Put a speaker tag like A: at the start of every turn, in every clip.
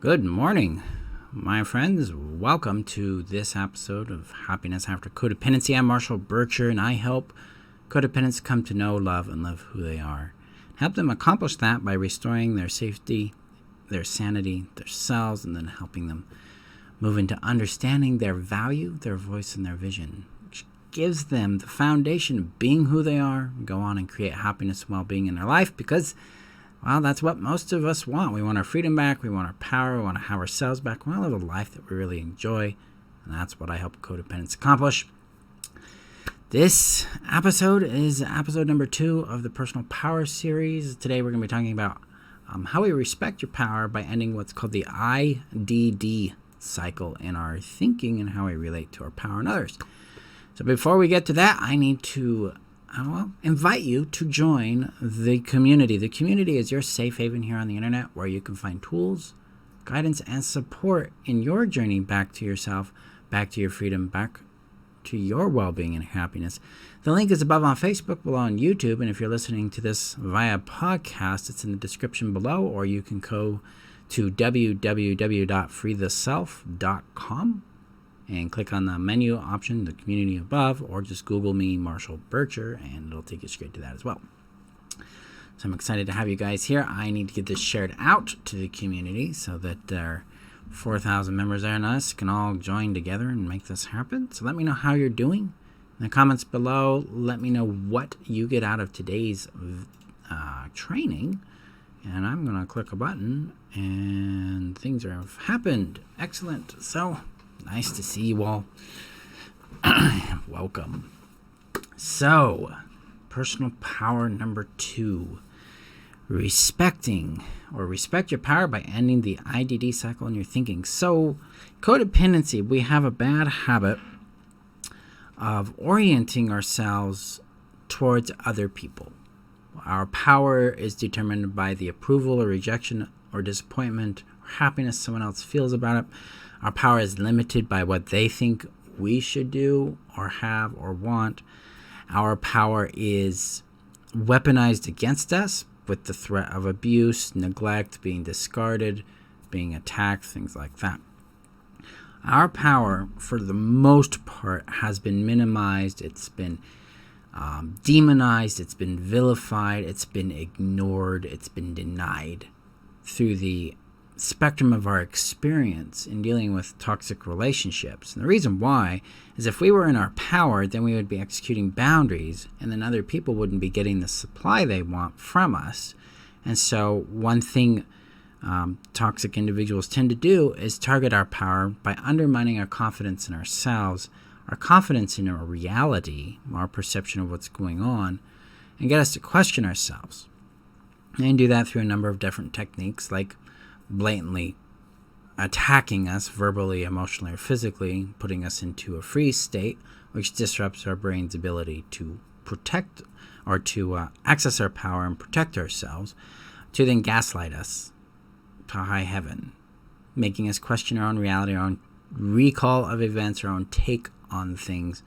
A: Good morning, my friends. Welcome to this episode of Happiness After Codependency. I'm Marshall Burtcher, and I help codependents come to know, love, and love who they are. Help them accomplish that by restoring their safety, their sanity, their selves, and then helping them move into understanding their value, their voice, and their vision, which gives them the foundation of being who they are, and go on and create happiness and well-being in their life because, well, that's what most of us want. We want our freedom back. We want our power. We want to have ourselves back. We want to live a life that we really enjoy. And that's what I help codependents accomplish. This episode is episode number 2 of the Personal Power series. Today we're going to be talking about how we respect your power by ending what's called the I.D.D. cycle in our thinking and how we relate to our power and others. So before we get to that, I need to invite you to join the community. The community is your safe haven here on the internet where you can find tools, guidance, and support in your journey back to yourself, back to your freedom, back to your well-being and happiness. The link is above on Facebook, below on YouTube, and if you're listening to this via podcast, it's in the description below, or you can go to www.freetheself.com and click on the menu option, the community above, or just Google me, Marshall Burtcher, and it'll take you straight to that as well. So I'm excited to have you guys here. I need to get this shared out to the community so that our 4,000 members there and us can all join together and make this happen. So let me know how you're doing. In the comments below, let me know what you get out of today's training. And I'm going to click a button, and things have happened. Excellent. So nice to see you all. Welcome. So, personal power number 2. Respect your power by ending the IDD cycle in your thinking. So, codependency, we have a bad habit of orienting ourselves towards other people. Our power is determined by the approval or rejection or disappointment or happiness someone else feels about it. Our power is limited by what they think we should do or have or want. Our power is weaponized against us with the threat of abuse, neglect, being discarded, being attacked, things like that. Our power, for the most part, has been minimized. It's been demonized. It's been vilified. It's been ignored. It's been denied through the spectrum of our experience in dealing with toxic relationships. And the reason why is if we were in our power, then we would be executing boundaries, and then other people wouldn't be getting the supply they want from us. And so one thing toxic individuals tend to do is target our power by undermining our confidence in ourselves, our confidence in our reality, our perception of what's going on, and get us to question ourselves. And do that through a number of different techniques, like blatantly attacking us verbally, emotionally, or physically, putting us into a freeze state, which disrupts our brain's ability to protect or to access our power and protect ourselves, to then gaslight us to high heaven, making us question our own reality, our own recall of events, our own take on things.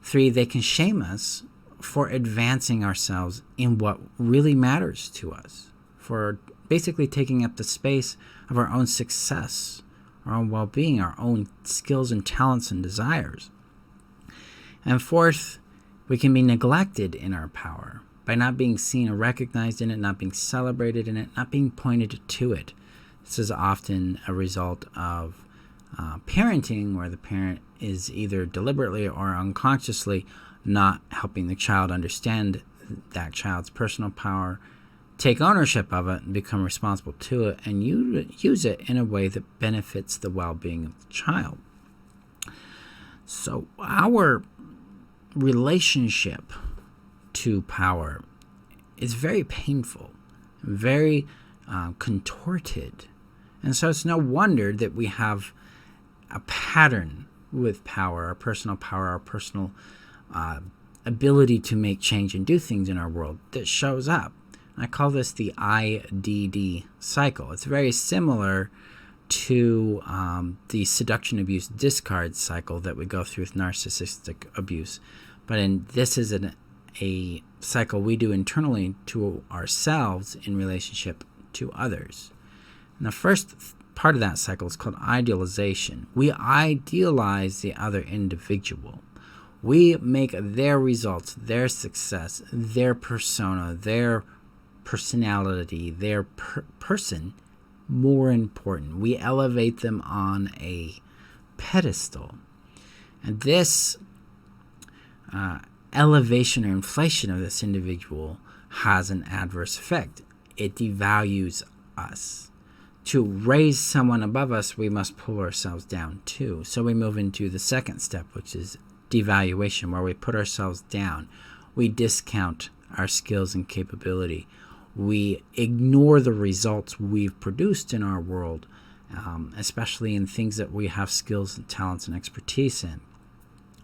A: 3, they can shame us for advancing ourselves in what really matters to us, for basically taking up the space of our own success, our own well-being, our own skills and talents and desires. And 4th, we can be neglected in our power by not being seen or recognized in it, not being celebrated in it, not being pointed to it. This is often a result of parenting, where the parent is either deliberately or unconsciously not helping the child understand that child's personal power, take ownership of it, and become responsible to it, and use it in a way that benefits the well-being of the child. So our relationship to power is very painful, very contorted. And so it's no wonder that we have a pattern with power, our personal power, our personal ability to make change and do things in our world that shows up. I call this the I.D.D. cycle. It's very similar to the seduction, abuse, discard cycle that we go through with narcissistic abuse. But this is a cycle we do internally to ourselves in relationship to others. And the first part of that cycle is called idealization. We idealize the other individual. We make their results, their success, their persona, their personality, their person more important. We elevate them on a pedestal. And this elevation or inflation of this individual has an adverse effect. It devalues us. To raise someone above us, we must pull ourselves down too. So we move into the second step, which is devaluation, where we put ourselves down. We discount our skills and capability. We ignore the results we've produced in our world, especially in things that we have skills and talents and expertise in.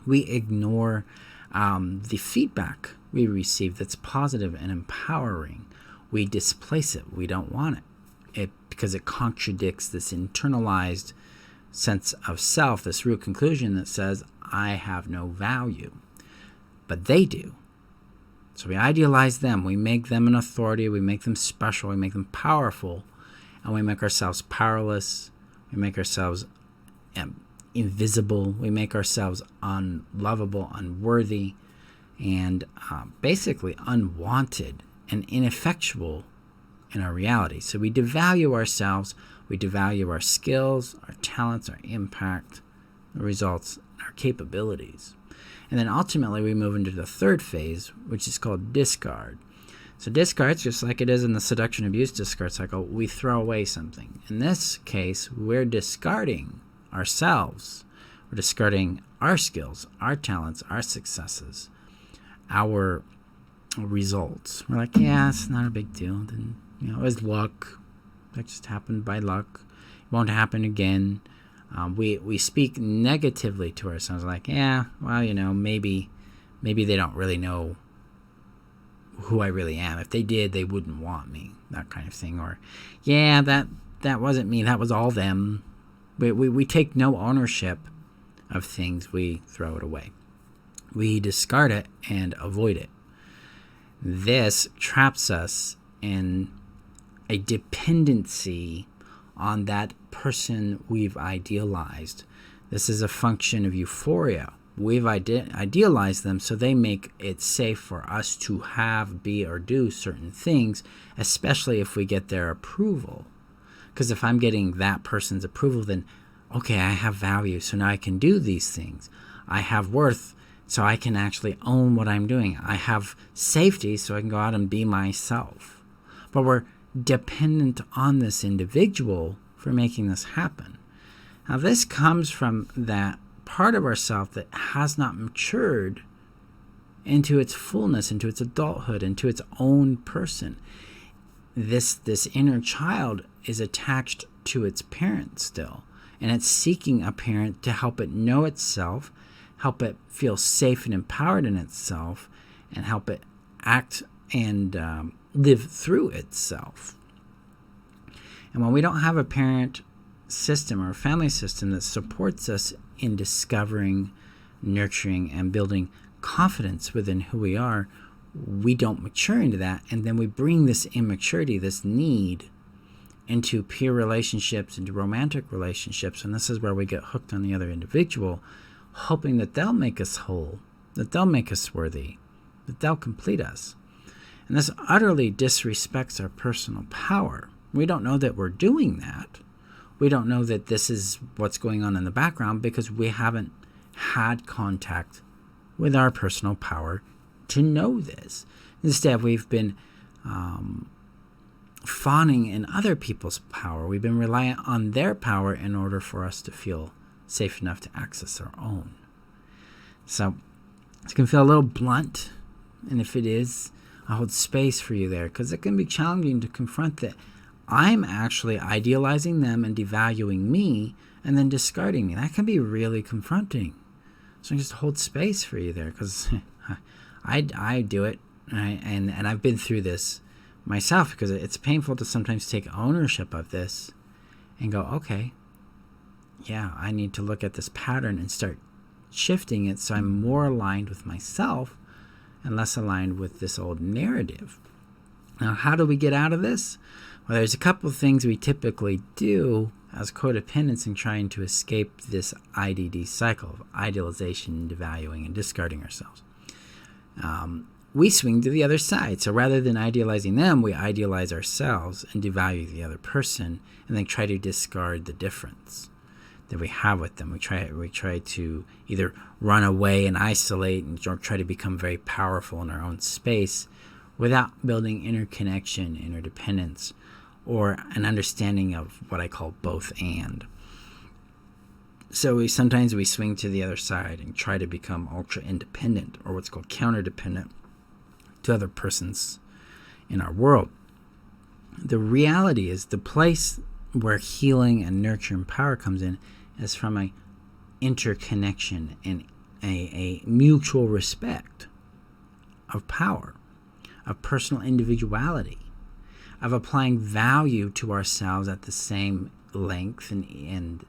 A: We ignore the feedback we receive that's positive and empowering. We displace it. We don't want it because it contradicts this internalized sense of self, this root conclusion that says, I have no value. But they do. So we idealize them. We make them an authority. We make them special. We make them powerful. And we make ourselves powerless. We make ourselves invisible. We make ourselves unlovable, unworthy, and basically unwanted and ineffectual in our reality. So we devalue ourselves. We devalue our skills, our talents, our impact, the results, our capabilities. And then ultimately we move into the third phase, which is called discard. So discard, just like it is in the seduction abuse discard cycle, we throw away something. In this case, we're discarding ourselves. We're discarding our skills, our talents, our successes, our results. We're like, yeah, it's not a big deal. Then, it was luck. That just happened by luck. It won't happen again. We speak negatively to ourselves, like, yeah, well, maybe they don't really know who I really am. If they did, they wouldn't want me, that kind of thing. Or, yeah, that wasn't me. That was all them. We take no ownership of things. We throw it away. We discard it and avoid it. This traps us in a dependency on that person we've idealized. This is a function of euphoria. We've idealized them, so they make it safe for us to have, be, or do certain things, especially if we get their approval. Because if I'm getting that person's approval, then, okay, I have value, so now I can do these things. I have worth, so I can actually own what I'm doing. I have safety, so I can go out and be myself. But we're dependent on this individual for making this happen. Now, this comes from that part of ourself that has not matured into its fullness, into its adulthood, into its own person. This inner child is attached to its parent still, and it's seeking a parent to help it know itself, help it feel safe and empowered in itself, and help it act and live through itself. And when we don't have a parent system or a family system that supports us in discovering, nurturing, and building confidence within who we are, we don't mature into that. And then we bring this immaturity, this need, into peer relationships, into romantic relationships. And this is where we get hooked on the other individual, hoping that they'll make us whole, that they'll make us worthy, that they'll complete us. And this utterly disrespects our personal power. We don't know that we're doing that. We don't know that this is what's going on in the background because we haven't had contact with our personal power to know this. Instead, we've been fawning in other people's power. We've been reliant on their power in order for us to feel safe enough to access our own. So it can feel a little blunt, and if it is, I hold space for you there, because it can be challenging to confront that I'm actually idealizing them and devaluing me and then discarding me. That can be really confronting. So I just hold space for you there, because I do it, and I've been through this myself, because it's painful to sometimes take ownership of this and go, okay, yeah, I need to look at this pattern and start shifting it so I'm more aligned with myself and less aligned with this old narrative. Now, how do we get out of this? Well, there's a couple of things we typically do as codependents and trying to escape this IDD cycle of idealization, devaluing, and discarding ourselves. We swing to the other side. So rather than idealizing them, we idealize ourselves and devalue the other person, and then try to discard the difference that we have with them. We try to either run away and isolate and try to become very powerful in our own space without building interconnection, interdependence, or an understanding of what I call both and. So sometimes we swing to the other side and try to become ultra independent, or what's called counter-dependent to other persons in our world. The reality is the place where healing and nurture and power comes in is from a interconnection and a mutual respect of power, of personal individuality, of applying value to ourselves at the same length and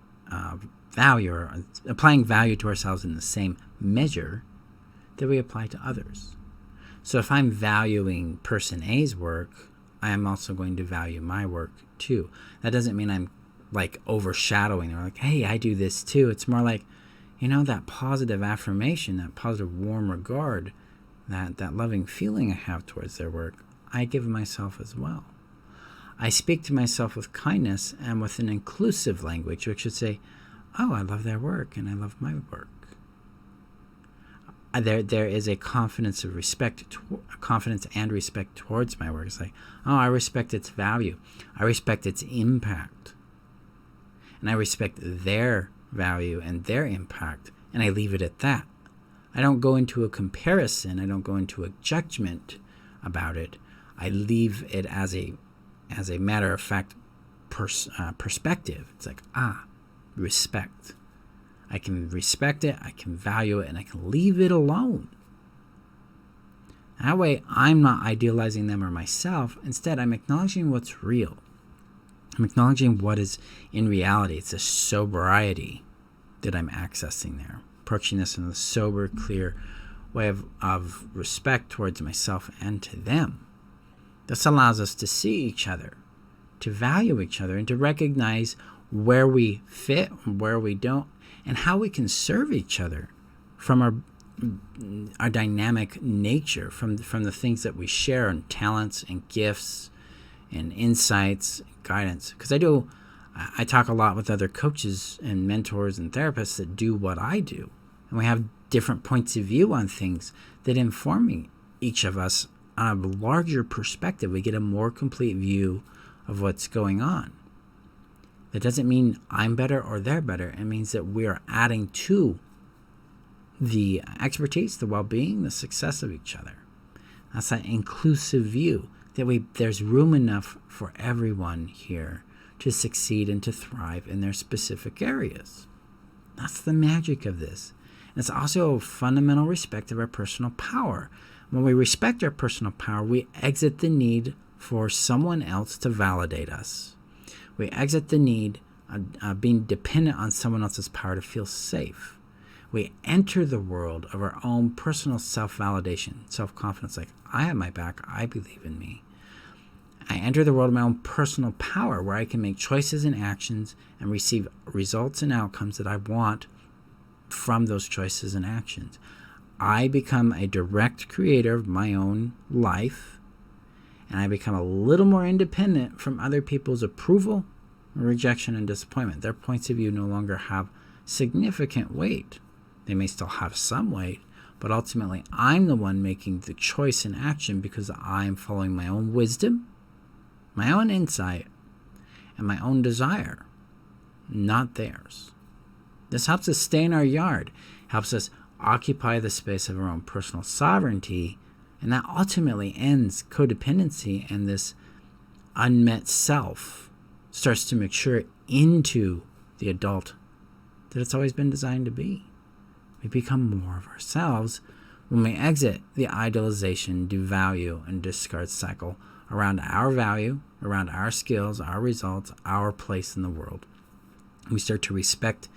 A: value, or applying value to ourselves in the same measure that we apply to others. So if I'm valuing person A's work, I am also going to value my work too. That doesn't mean I'm like overshadowing or like, hey, I do this too. It's more like, that positive affirmation, that positive warm regard, that loving feeling I have towards their work, I give myself as well. I speak to myself with kindness and with an inclusive language, which should say, oh, I love their work and I love my work. There is a confidence and respect towards my work. It's like, oh, I respect its value. I respect its impact. And I respect their value and their impact. And I leave it at that. I don't go into a comparison. I don't go into a judgment about it. I leave it as a matter of fact perspective. It's like, respect. I can respect it, I can value it, and I can leave it alone. That way, I'm not idealizing them or myself. Instead, I'm acknowledging what's real. I'm acknowledging what is in reality. It's a sobriety that I'm accessing there. Approaching this in a sober, clear way of respect towards myself and to them. This allows us to see each other, to value each other, and to recognize where we fit and where we don't, and how we can serve each other from our dynamic nature, from the things that we share, and talents and gifts and insights and guidance. Because I talk a lot with other coaches and mentors and therapists that do what I do. And we have different points of view on things that inform each of us on a larger perspective. We get a more complete view of what's going on. That doesn't mean I'm better or they're better. It means that we are adding to the expertise, the well-being, the success of each other. That's that inclusive view, that there's room enough for everyone here to succeed and to thrive in their specific areas. That's the magic of this. And it's also a fundamental respect of our personal power. When we respect our personal power, we exit the need for someone else to validate us. We exit the need of being dependent on someone else's power to feel safe. We enter the world of our own personal self-validation, self-confidence, like, I have my back, I believe in me. I enter the world of my own personal power, where I can make choices and actions and receive results and outcomes that I want from those choices and actions. I become a direct creator of my own life, and I become a little more independent from other people's approval, rejection, and disappointment. Their points of view no longer have significant weight. They may still have some weight, but ultimately I'm the one making the choice and action because I'm following my own wisdom, my own insight, and my own desire, not theirs. This helps us stay in our yard, helps us occupy the space of our own personal sovereignty, and that ultimately ends codependency, and this unmet self starts to mature into the adult that it's always been designed to be. We become more of ourselves when we exit the idolization, devalue, and discard cycle around our value, around our skills, our results, our place in the world. We start to respect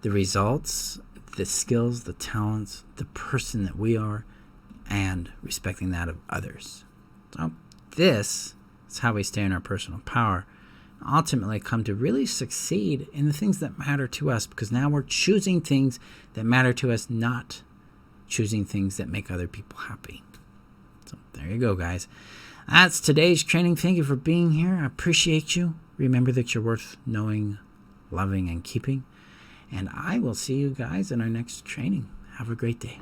A: the results, the skills, the talents, the person that we are, and respecting that of others. So this is how we stay in our personal power ultimately come to really succeed in the things that matter to us, because now we're choosing things that matter to us, not choosing things that make other people happy. So there you go, guys. That's today's training. Thank you for being here. I appreciate you. Remember that you're worth knowing, loving, and keeping. And I will see you guys in our next training. Have a great day.